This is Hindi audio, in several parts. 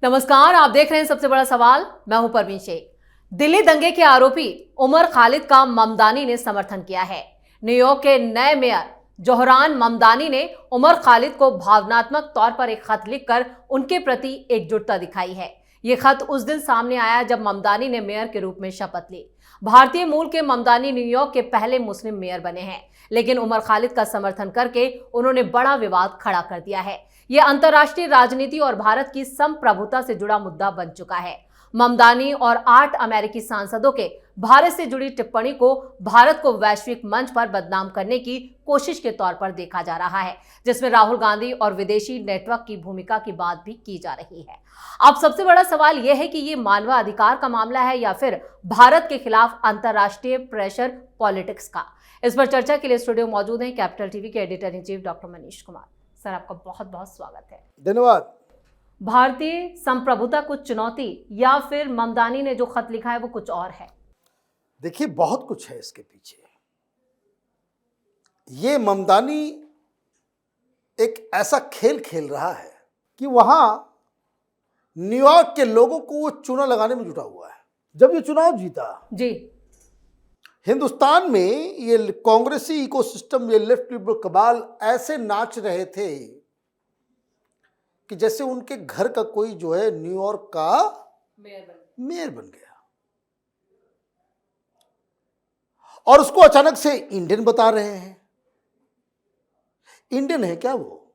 नमस्कार, आप देख रहे हैं सबसे बड़ा सवाल। मैं हूं परवीन शेख। दिल्ली दंगे के आरोपी उमर खालिद का ममदानी ने समर्थन किया है। न्यूयॉर्क के नए मेयर जोहरान ममदानी ने उमर खालिद को भावनात्मक तौर पर एक खत लिखकर उनके प्रति एकजुटता दिखाई है। ये खत उस दिन सामने आया जब ममदानी ने मेयर के रूप में शपथ ली। भारतीय मूल के ममदानी न्यूयॉर्क के पहले मुस्लिम मेयर बने हैं, लेकिन उमर खालिद का समर्थन करके उन्होंने बड़ा विवाद खड़ा कर दिया है। यह अंतर्राष्ट्रीय राजनीति और भारत की संप्रभुता से जुड़ा मुद्दा बन चुका है। ममदानी और 8 अमेरिकी सांसदों के भारत से जुड़ी टिप्पणी को भारत को वैश्विक मंच पर बदनाम करने की कोशिश के तौर पर देखा जा रहा है, जिसमें राहुल गांधी और विदेशी नेटवर्क की भूमिका की बात भी की जा रही है। अब सबसे बड़ा सवाल यह है कि ये मानवाधिकार का मामला है या फिर भारत के खिलाफ अंतर्राष्ट्रीय प्रेशर पॉलिटिक्स का। इस पर चर्चा के लिए स्टूडियो मौजूद हैं कैपिटल टीवी के editor in chief doctor Manish Kumar. Sir, आपका बहुत बहुत स्वागत है। धन्यवाद। भारतीय संप्रभुता को चुनौती या फिर ममदानी ने जो खत लिखा है वो कुछ और है? देखिए, बहुत कुछ है इसके पीछे। ये ममदानी एक ऐसा खेल खेल रहा है कि वहां न्यूयॉर्क के लोगों को वो चूना लगाने में जुटा हुआ है। जब ये चुनाव जीता जी, हिंदुस्तान में ये कांग्रेसी इकोसिस्टम, ये लेफ्ट लिबरल कबाल ऐसे नाच रहे थे कि जैसे उनके घर का कोई जो है न्यूयॉर्क का मेयर बन गया। और उसको अचानक से इंडियन बता रहे हैं। इंडियन है क्या वो?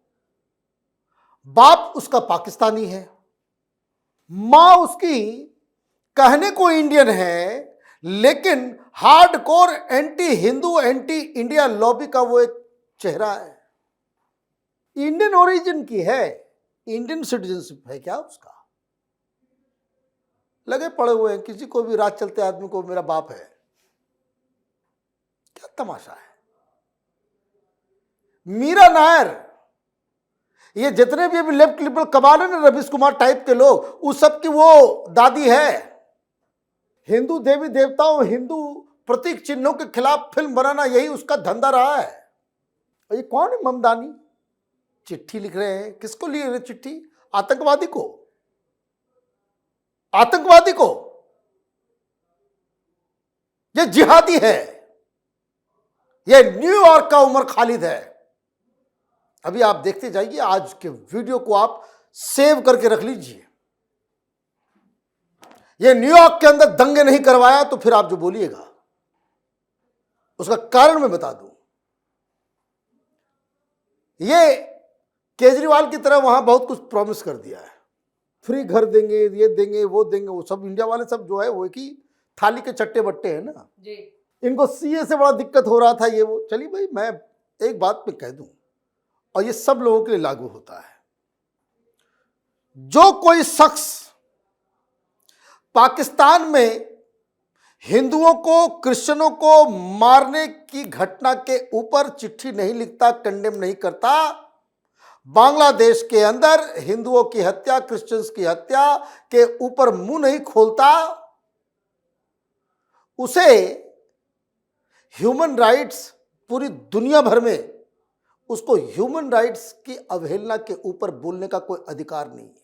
बाप उसका पाकिस्तानी है, मां उसकी कहने को इंडियन है, लेकिन hardcore anti Hindu, anti India lobby का वो एक चेहरा है। इंडियन ओरिजिन की है, इंडियन सिटीजनशिप है क्या उसका? लगे पड़े हुए हैं, किसी को भी रात चलते आदमी को मेरा बाप है। क्या तमाशा है। मीरा नायर, ये जितने भी अभी लेफ्ट लिबरल कमाल है ना, रवीश कुमार टाइप के लोग, उस सब की वो दादी है। हिंदू देवी देवताओं, हिंदू प्रतीक चिन्हों के खिलाफ फिल्म बनाना, यही उसका धंधा रहा है। और ये कौन है ममदानी? चिट्ठी लिख रहे हैं। किसको लिख रहे चिट्ठी? आतंकवादी को। आतंकवादी को। ये जिहादी है। ये न्यूयॉर्क का उमर खालिद है। अभी आप देखते जाइए, आज के वीडियो को आप सेव करके रख लीजिए। ये न्यूयॉर्क के अंदर दंगे नहीं करवाया तो फिर आप जो बोलिएगा उसका कारण मैं बता दूं। ये केजरीवाल की तरह वहां बहुत कुछ प्रॉमिस कर दिया है। फ्री घर देंगे, ये देंगे, वो देंगे। वो सब इंडिया वाले सब जो है वो एक ही थाली के चट्टे बट्टे हैं ना जी। इनको सीए से बड़ा दिक्कत हो रहा था, ये वो। चलिए भाई, मैं एक बात पे कह दूं, और ये सब लोगों के लिए लागू होता है। जो कोई शख्स पाकिस्तान में हिंदुओं को, क्रिश्चियनों को मारने की घटना के ऊपर चिट्ठी नहीं लिखता, कंडेम नहीं करता, बांग्लादेश के अंदर हिंदुओं की हत्या, क्रिश्चियंस की हत्या के ऊपर मुंह नहीं खोलता, उसे ह्यूमन राइट्स, पूरी दुनिया भर में उसको ह्यूमन राइट्स की अवहेलना के ऊपर बोलने का कोई अधिकार नहीं है।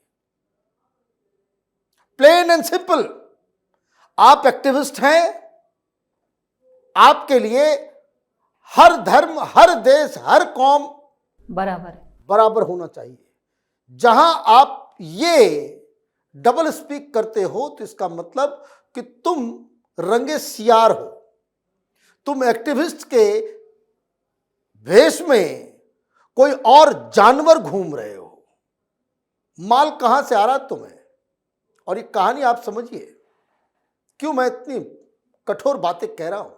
Plain and simple. आप एक्टिविस्ट हैं, आपके लिए हर धर्म, हर देश, हर कौम बराबर होना चाहिए। जहां आप ये डबल स्पीक करते हो तो इसका मतलब कि तुम रंगे सियार हो, तुम एक्टिविस्ट के भेष में कोई और जानवर घूम रहे हो। माल कहां से आ रहा तुम्हें? और ये कहानी आप समझिए, क्यों मैं इतनी कठोर बातें कह रहा हूं।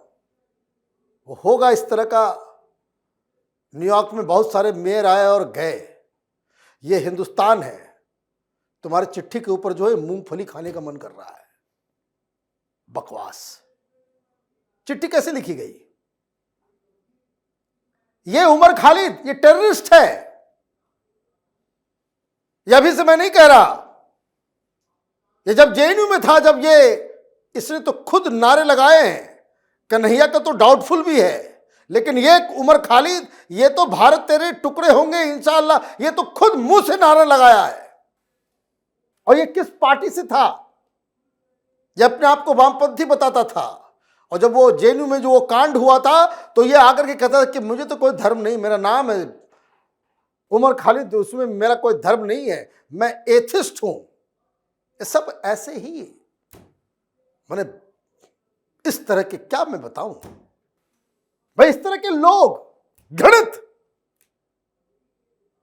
वो होगा इस तरह का। न्यूयॉर्क में बहुत सारे मेयर आए और गए। ये हिंदुस्तान है। तुम्हारे चिट्ठी के ऊपर जो है मूंगफली खाने का मन कर रहा है। बकवास। चिट्ठी कैसे लिखी गई? ये उमर खालिद, ये टेररिस्ट है। ये अभी से मैं नहीं कह रहा। ये जब जेएनयू में था, जब इसने तो खुद नारे लगाए हैं। कन्हैया का तो डाउटफुल भी है, लेकिन ये उमर खालिद, ये तो भारत तेरे टुकड़े होंगे इंशाअल्लाह, ये तो खुद मुंह से नारा लगाया है। और ये किस पार्टी से था? ये अपने आप को वामपंथी बताता था। और जब वो जेएनयू में जो वो कांड हुआ था तो ये आकर के कहता था कि मुझे तो कोई धर्म नहीं, मेरा नाम है उमर खालिद, उसमें मेरा कोई धर्म नहीं है, मैं एथिस्ट हूं। ये सब ऐसे ही, मैंने इस तरह के क्या मैं बताऊं भाई, इस तरह के लोग घृणित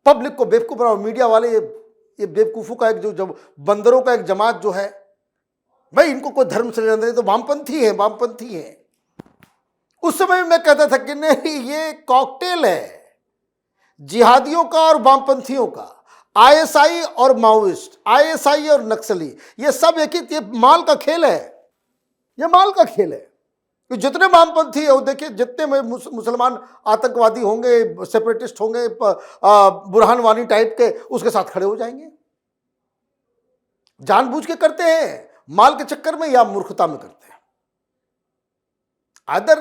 पब्लिक को बेवकूफ बनाओ। मीडिया वाले ये बेवकूफों का एक जो बंदरों का एक जमात जो है भाई, इनको कोई धर्म से लेना नहीं, तो वामपंथी है, वामपंथी है। उस समय मैं कहता था कि नहीं, ये कॉकटेल है जिहादियों का और वामपंथियों का, आईएसआई और माओइस्ट, आईएसआई और नक्सली, ये सब एक ही, ये माल का खेल है, ये माल का खेल है। तो जितने वामपंथी है वो देखिए, जितने मुसलमान आतंकवादी होंगे, सेपरेटिस्ट होंगे, बुरहान वानी टाइप के, उसके साथ खड़े हो जाएंगे। जानबूझ के करते हैं, माल के चक्कर में या मूर्खता में करते हैं। Other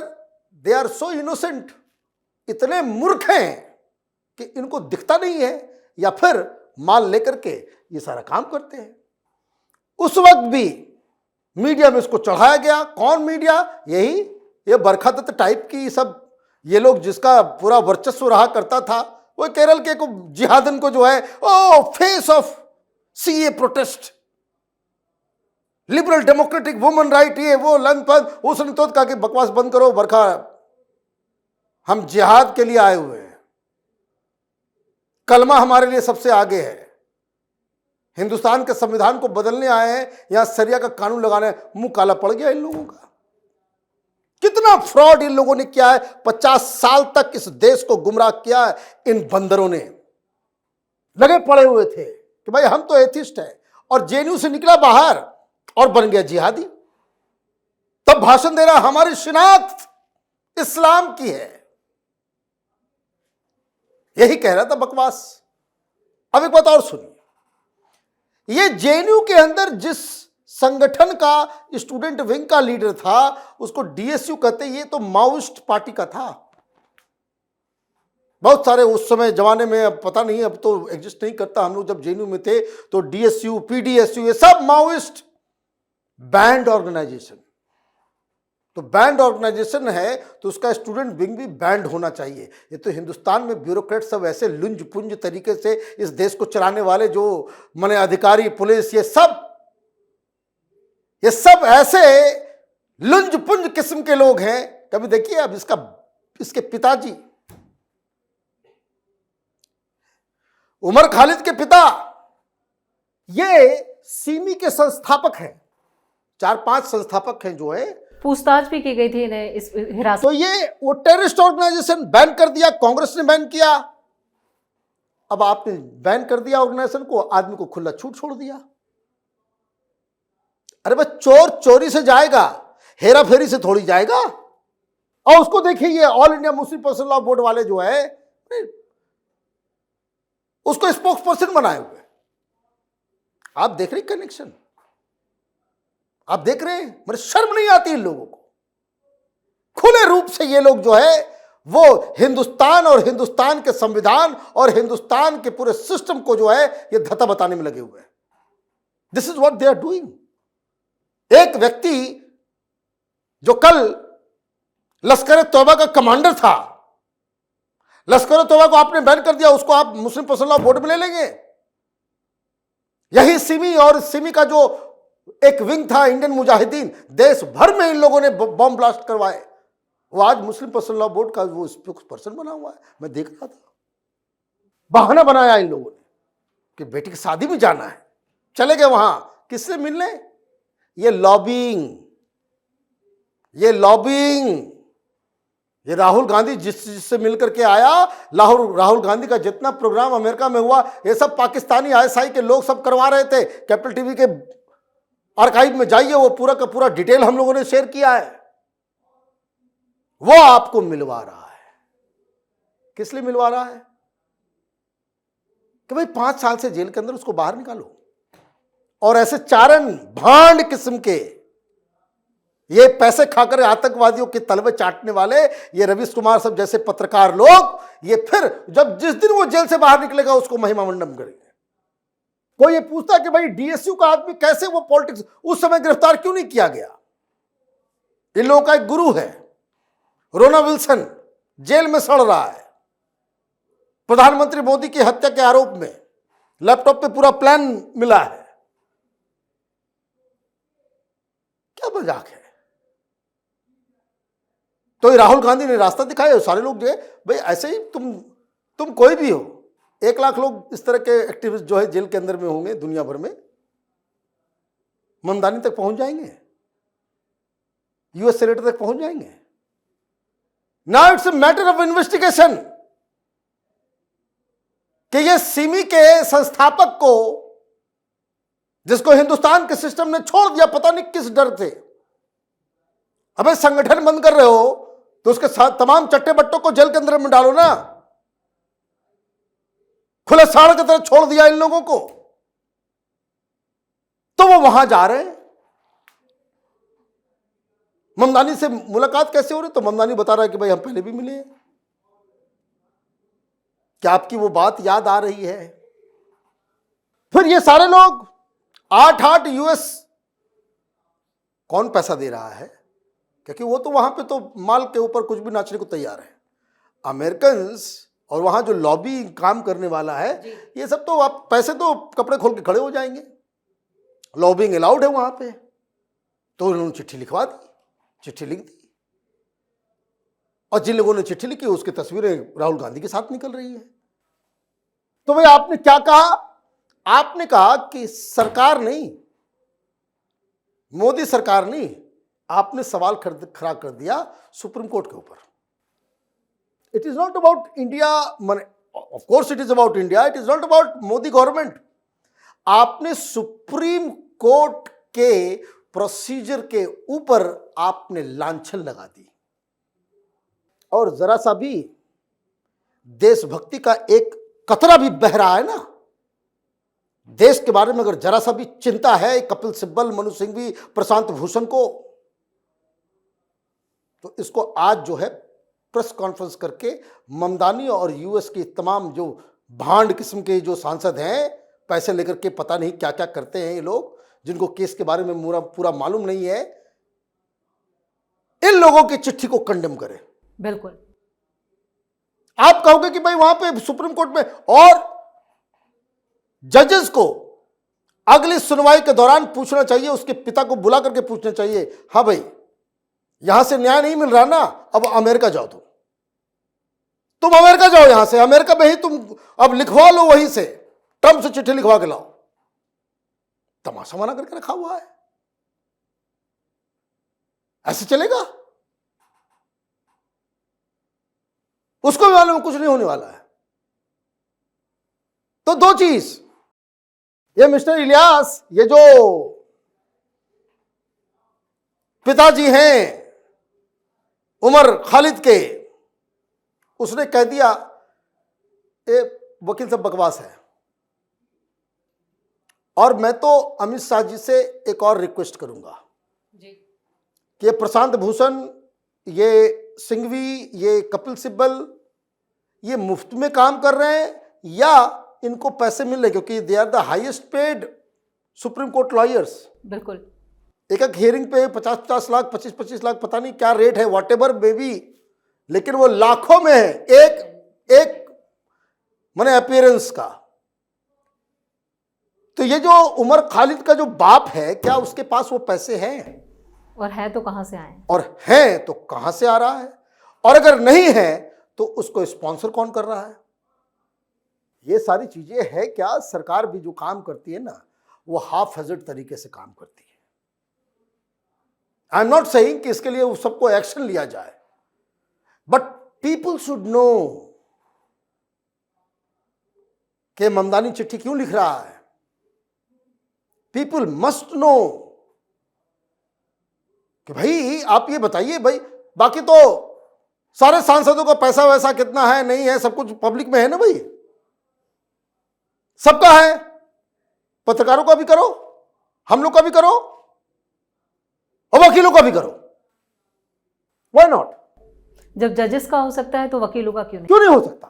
they are so innocent, इतने मूर्ख हैं कि इनको दिखता नहीं है, या फिर माल लेकर के ये सारा काम करते हैं। उस वक्त भी मीडिया में इसको चढ़ाया गया। कौन मीडिया? यही ये बरखा दत्त टाइप की सब ये लोग, जिसका पूरा वर्चस्व रहा करता था। वो केरल के जिहादन को जो है, ओ face of CAA protest, liberal democratic woman right, ये वो लन पन, उसने तो कहा कि बकवास बंद करो, बरखा हम जिहाद के लिए आए हुए हैं, कलमा हमारे लिए सबसे आगे है, हिंदुस्तान के संविधान को बदलने आए हैं, यहां सरिया का कानून लगाने। मुंह काला पड़ गया इन लोगों का। कितना फ्रॉड इन लोगों ने किया है, 50 साल तक इस देश को गुमराह किया है इन बंदरों ने। लगे पड़े हुए थे कि भाई हम तो एथिस्ट हैं, और जेएनयू से निकला बाहर और बन गया जिहादी। तब भाषण दे रहा हमारी शिनाख्त इस्लाम की है, यही कह रहा था, बकवास। अब एक बात और सुनिए, ये जेएनयू के अंदर जिस संगठन का स्टूडेंट विंग का लीडर था, उसको डीएसयू कहते, ये तो माओइस्ट पार्टी का था। बहुत सारे उस समय जमाने में, अब पता नहीं, अब तो एग्जिस्ट नहीं करता, हम लोग जब जेएनयू में थे तो डीएसयू, पीडीएसयू, ये सब माओइस्ट बैंड ऑर्गेनाइजेशन। तो बैंड ऑर्गेनाइजेशन है तो उसका स्टूडेंट विंग भी बैंड होना चाहिए। ये तो हिंदुस्तान में ब्यूरोक्रेट सब ऐसे लुंज पुंज तरीके से इस देश को चलाने वाले, जो माने अधिकारी, पुलिस, ये सब ऐसे लुंज पुंज किस्म के लोग हैं। कभी देखिए, अब इसके पिताजी उमर खालिद के पिता ये सिमी के संस्थापक हैं, 4-5 संस्थापक हैं जो है। पूछताछ भी की गई थी इन्हें इस हिरासत। तो ये वो टेररिस्ट ऑर्गेनाइजेशन बैन कर दिया, कांग्रेस ने बैन किया। अब आपने बैन कर दिया ऑर्गेनाइजेशन को, आदमी को खुला छूट छोड़ दिया। अरे भाई, चोर चोरी से जाएगा, हेरा फेरी से थोड़ी जाएगा। और उसको देखिए, ये all India Muslim personal law board वाले जो है, उसको स्पोक्स पर्सन बनाए हुए। आप देख रहे कनेक्शन, आप देख रहे हैं, मेरे शर्म नहीं आती इन लोगों को। खुले रूप से ये लोग जो है वो हिंदुस्तान और हिंदुस्तान के संविधान और हिंदुस्तान के पूरे सिस्टम को जो है ये धता बताने में लगे हुए हैं। This is what they are doing. एक व्यक्ति जो कल लश्कर तौबा का कमांडर था, लश्कर तौबा को आपने बैन कर दिया, उसको आप मुस्लिम पर्सनल लॉ बोर्ड में ले लेंगे। यही सिमी और सिमी का जो एक विंग था इंडियन मुजाहिदीन, देश भर में इन लोगों ने बॉम्ब ब्लास्ट करवाए, वो आज मुस्लिम पर्सनल लॉ बोर्ड का वो स्पोक्स पर्सन बना हुआ है। मैं देख रहा था, बहाना बनाया इन लोगों ने कि बेटी की शादी में जाना है, चले गए वहां, किससे मिलने? ये लॉबिंग, ये राहुल गांधी जिससे मिलकर के आया, राहुल गांधी का जितना प्रोग्राम अमेरिका में हुआ, ये सब पाकिस्तानी आईएसआई के लोग सब करवा रहे थे। कैपिटल टीवी के आर्काइव में जाइए, वो पूरा का पूरा डिटेल हम लोगों ने शेयर किया है। वो आपको मिलवा रहा है। किस लिए मिलवा रहा है? कि भाई 5 साल से जेल के अंदर उसको बाहर निकालो। और ऐसे चारण भांड किस्म के ये पैसे खाकर आतंकवादियों के तलवे चाटने वाले ये रवीश कुमार सब जैसे पत्रकार लोग, ये फिर जिस दिन वो जेल से बाहर निकलेगा उसको महिमा मंडन करेंगे। कोई ये पूछता है कि भाई डीएसयू का आदमी कैसे वो पॉलिटिक्स उस समय गिरफ्तार क्यों नहीं किया गया? इन लोगों का एक गुरु है रोना विल्सन, जेल में सड़ रहा है प्रधानमंत्री मोदी की हत्या के आरोप में, लैपटॉप पे पूरा प्लान मिला है। क्या मजाक है? तो ये राहुल गांधी ने रास्ता दिखाया, सारे लोग जो है भाई ऐसे ही तुम कोई भी हो, 1 लाख लोग इस तरह के एक्टिविस्ट जो है जेल के अंदर में होंगे दुनिया भर में, ममदानी तक पहुंच जाएंगे, यूएस सेनेटर तक पहुंच जाएंगे। Now it's a matter of investigation कि ये सिमी के संस्थापक को, जिसको हिंदुस्तान के सिस्टम ने छोड़ दिया पता नहीं किस डर से, अबे संगठन बंद कर रहे हो तो उसके साथ तमाम चट्टे बट्टों को जेल के अंदर में डालो ना। खुले साड़ की तरह छोड़ दिया इन लोगों को, तो वो वहां जा रहे हैं। ममदानी से मुलाकात कैसे हो रही? तो ममदानी बता रहा है कि भाई हम पहले भी मिले हैं, क्या आपकी वो बात याद आ रही है? फिर ये सारे लोग 8-8 यूएस, कौन पैसा दे रहा है? क्योंकि वो तो वहां पे तो माल के ऊपर कुछ भी नाचने को तैयार है। अमेरिकन और वहां जो लॉबी काम करने वाला है, ये सब तो आप पैसे तो कपड़े खोल के खड़े हो जाएंगे। लॉबिंग अलाउड है वहां पे, तो उन्होंने चिट्ठी लिखवा दी, चिट्ठी लिख दी, और जिन लोगों ने चिट्ठी लिखी उसकी तस्वीरें राहुल गांधी के साथ निकल रही है। तो भाई आपने क्या कहा? आपने कहा कि सरकार नहीं, मोदी सरकार नहीं, आपने सवाल खड़ा कर दिया सुप्रीम कोर्ट के ऊपर। It is not about India, of course it is about India, it is not about Modi government. आपने सुप्रीम कोर्ट के प्रोसीजर के ऊपर आपने लांछन लगा दी, और जरा सा भी देशभक्ति का एक कतरा भी बह रहा है ना, देश के बारे में अगर जरा सा भी चिंता है कपिल सिब्बल, मनु सिंघवी, प्रशांत भूषण को, तो इसको आज जो है प्रेस कॉन्फ्रेंस करके ममदानी और यूएस की तमाम जो भांड किस्म के जो सांसद हैं, पैसे लेकर के पता नहीं क्या क्या करते हैं ये लोग, जिनको केस के बारे में पूरा मालूम नहीं है, इन लोगों की चिट्ठी को कंडेम करें। बिल्कुल। आप कहोगे कि भाई वहां पे सुप्रीम कोर्ट में, और जजेस को अगली सुनवाई के दौरान पूछना चाहिए, उसके पिता को बुला करके पूछना चाहिए, हाँ भाई यहां से न्याय नहीं मिल रहा ना, अब अमेरिका जाओ, तुम अमेरिका जाओ, यहां से अमेरिका में ही तुम अब लिखवा लो, वहीं से ट्रंप से चिट्ठी लिखवा के लाओ। तमाशा बना करके रखा हुआ है, ऐसे चलेगा? उसको भी मालूम कुछ नहीं होने वाला है। तो दो चीज, ये मिस्टर इलियास, ये जो पिताजी हैं उमर खालिद के, उसने कह दिया ये वकील साहब बकवास है। और मैं तो अमित शाह जी से एक और रिक्वेस्ट करूंगा जी, कि प्रशांत भूषण, ये सिंघवी, ये कपिल सिब्बल, ये मुफ्त में काम कर रहे हैं या इनको पैसे मिल रहे? क्योंकि they are the highest paid supreme court lawyers. बिल्कुल। एक हियरिंग पे 50-50 लाख, 25-25 लाख, पता नहीं क्या रेट है, वॉट एवर बेबी, लेकिन वो लाखों में है एक माने अपीयरेंस का। तो ये जो उमर खालिद का जो बाप है, क्या उसके पास वो पैसे हैं? और है तो कहां से आए? और है तो कहां से आ रहा है? और अगर नहीं है तो उसको स्पॉन्सर कौन कर रहा है? ये सारी चीजें है क्या? सरकार भी जो काम करती है ना, वो हाफ हेजेड तरीके से काम करती है। आई एम नॉट सेइंग कि इसके लिए सबको एक्शन लिया जाए, बट पीपल शुड नो कि ममदानी चिट्ठी क्यों लिख रहा है। पीपल मस्ट नो कि भाई आप ये बताइए भाई, बाकी तो सारे सांसदों का पैसा वैसा कितना है, नहीं है, सब कुछ पब्लिक में है ना भाई, सबका है। पत्रकारों का भी करो, हम लोग का भी करो, और वकीलों का भी करो। Why not? जब जजेस का हो सकता है तो वकीलों का क्यों नहीं? क्यों नहीं हो सकता?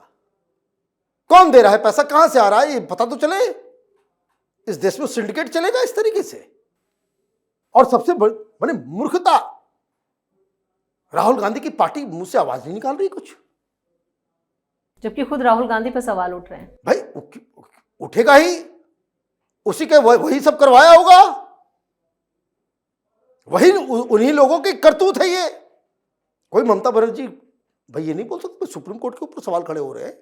कौन दे रहा है पैसा, कहां से आ रहा है, ये पता तो चले। इस देश में सिंडिकेट चलेगा इस तरीके से? और सबसे बड़ी मूर्खता, राहुल गांधी की पार्टी मुंह से आवाज नहीं निकाल रही कुछ, जबकि खुद राहुल गांधी पर सवाल उठ रहे हैं। भाई उठेगा ही, उसी के वही सब करवाया होगा, वही उन्हीं लोगों की करतूत है ये। कोई ममता बनर्जी भाई ये नहीं बोल सकते सुप्रीम कोर्ट के ऊपर सवाल खड़े हो रहे हैं,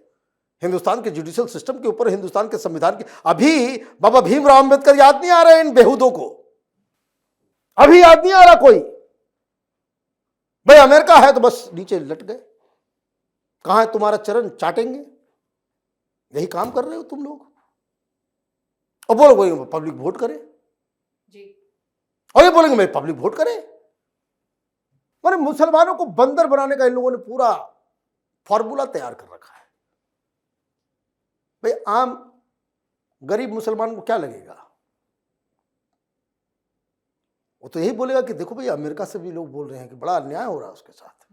हिंदुस्तान के जुडिशियल सिस्टम के ऊपर, हिंदुस्तान के संविधान के। अभी बाबा भीमराव अंबेडकर याद नहीं आ रहे इन बेहुदों को, अभी याद नहीं आ रहा कोई। भाई अमेरिका है तो बस नीचे लट गए, कहां है तुम्हारा चरण चाटेंगे, यही काम कर रहे हो तुम लोग। और बोलो पब्लिक वोट करे जी, और ये बोलेंगे मैं पब्लिक वोट करे। मैंने मुसलमानों को बंदर बनाने का इन लोगों ने पूरा फॉर्मूला तैयार कर रखा है। भाई आम गरीब मुसलमान को क्या लगेगा? वो तो यही बोलेगा कि देखो भाई अमेरिका से भी लोग बोल रहे हैं कि बड़ा अन्याय हो रहा है उसके साथ।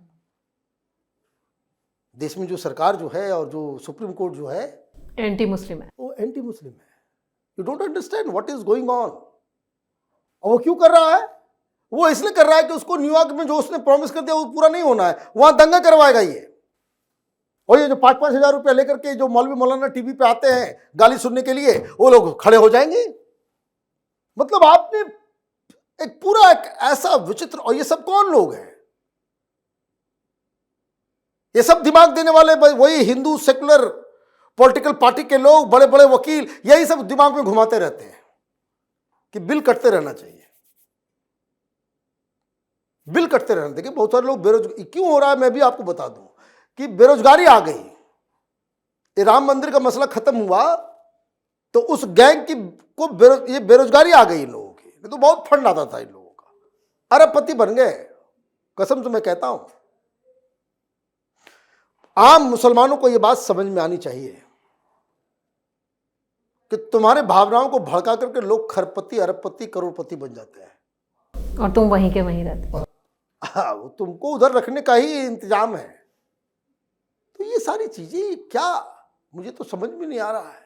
देश में जो सरकार जो है और जो सुप्रीम कोर्ट जो है एंटी मुस्लिम है, वो एंटी मुस्लिम है। You don't understand what is going on. और वो क्यों कर रहा है? वो इसलिए कर रहा है कि उसको न्यूयॉर्क में जो उसने प्रॉमिस कर दिया वो पूरा नहीं होना है, वहां दंगा करवाएगा ये। और ये जो 5-5 हजार रुपया लेकर के जो मौलवी मौलाना टीवी पे आते हैं गाली सुनने के लिए, वो लोग खड़े हो जाएंगे। मतलब आपने एक पूरा एक ऐसा विचित्र, और ये सब कौन लोग हैं? ये सब दिमाग देने वाले वही हिंदू सेकुलर पॉलिटिकल पार्टी के लोग, बड़े बड़े वकील, यही सब दिमाग में घुमाते रहते हैं कि बिल कटते रहना चाहिए, बिल कटते रहना। देखिए बहुत सारे लोग बेरोजगार क्यों हो रहा है, मैं भी आपको बता दूं कि बेरोजगारी आ गई। ये राम मंदिर का मसला खत्म हुआ तो उस गैंग की ये बेरोजगारी आ गई इन लोगों की। तो बहुत फंड आता था इन लोगों का, अरबपति बन गए, कसम से मैं कहता हूं। आम मुसलमानों को यह बात समझ में आनी चाहिए कि तुम्हारे भावनाओं को भड़का करके लोग खरपति, अरबपति, करोड़पति बन जाते हैं और तुम वहीं के वहीं रहते हो। हाँ, वो तुमको उधर रखने का ही इंतजाम है। तो ये सारी चीजें क्या, मुझे तो समझ में नहीं आ रहा है।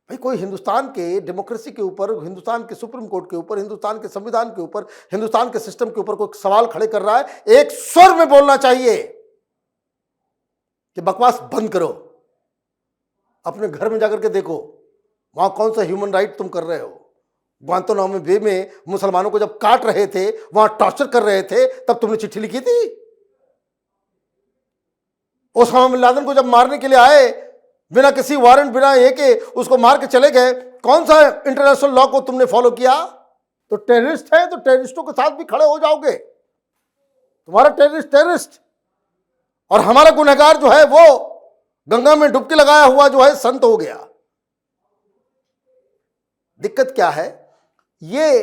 भाई कोई हिंदुस्तान के डेमोक्रेसी के ऊपर, हिंदुस्तान के सुप्रीम कोर्ट के ऊपर, हिंदुस्तान के संविधान के ऊपर, हिंदुस्तान के सिस्टम के ऊपर कोई सवाल खड़े कर रहा है, एक स्वर में बोलना चाहिए कि बकवास बंद करो। अपने घर में जाकर के देखो वहां कौन सा ह्यूमन राइट तुम कर रहे हो। ग्वांतानामो बे में मुसलमानों को जब काट रहे थे, वहां टॉर्चर कर रहे थे, तब तुमने चिट्ठी लिखी थी? ओसामा बिन लादेन को जब मारने के लिए आए, बिना किसी वारंट, बिना ये के उसको मार के चले गए, कौन सा इंटरनेशनल लॉ को तुमने फॉलो किया? तो टेररिस्ट है तो टेररिस्टों के साथ भी खड़े हो जाओगे। तुम्हारा टेररिस्ट और हमारा गुनहगार जो है वो गंगा में डुबकी लगाया हुआ जो है संत हो गया। दिक्कत क्या है? ये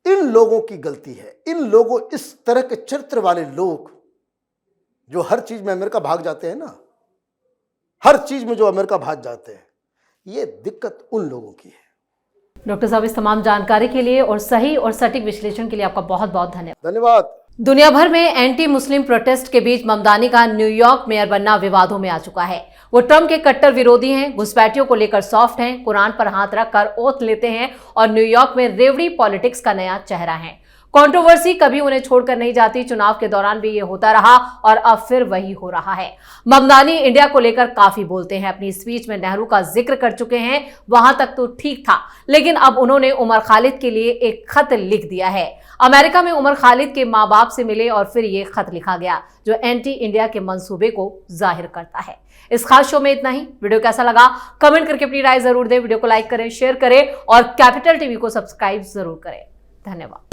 इन लोगों की गलती है। इन लोगों, इस तरह के चरित्र वाले लोग जो हर चीज में अमेरिका भाग जाते हैं ना, हर चीज में जो अमेरिका भाग जाते हैं, ये दिक्कत उन लोगों की है। डॉक्टर साहब, इस तमाम जानकारी के लिए और सही और सटीक विश्लेषण के लिए आपका बहुत बहुत धन्यवाद। दुनिया भर में एंटी मुस्लिम प्रोटेस्ट के बीच ममदानी का न्यूयॉर्क मेयर बनना विवादों में आ चुका है। वो ट्रंप के कट्टर विरोधी हैं, घुसपैठियों को लेकर सॉफ्ट हैं, कुरान पर हाथ रखकर ओथ लेते हैं और न्यूयॉर्क में रेवड़ी पॉलिटिक्स का नया चेहरा है। कंट्रोवर्सी कभी उन्हें छोड़कर नहीं जाती। चुनाव के दौरान भी ये होता रहा और अब फिर वही हो रहा है। ममदानी इंडिया को लेकर काफी बोलते हैं। अपनी स्पीच में नेहरू का जिक्र कर चुके हैं, वहां तक तो ठीक था, लेकिन अब उन्होंने उमर खालिद के लिए एक खत लिख दिया है। अमेरिका में उमर खालिद के माँ बाप से मिले और फिर ये खत लिखा गया जो एंटी इंडिया के मंसूबे को जाहिर करता है। इस खास शो में इतना ही। वीडियो कैसा लगा कमेंट करके अपनी राय जरूर दें। वीडियो को लाइक करें, शेयर करें और कैपिटल टीवी को सब्सक्राइब जरूर करें। धन्यवाद।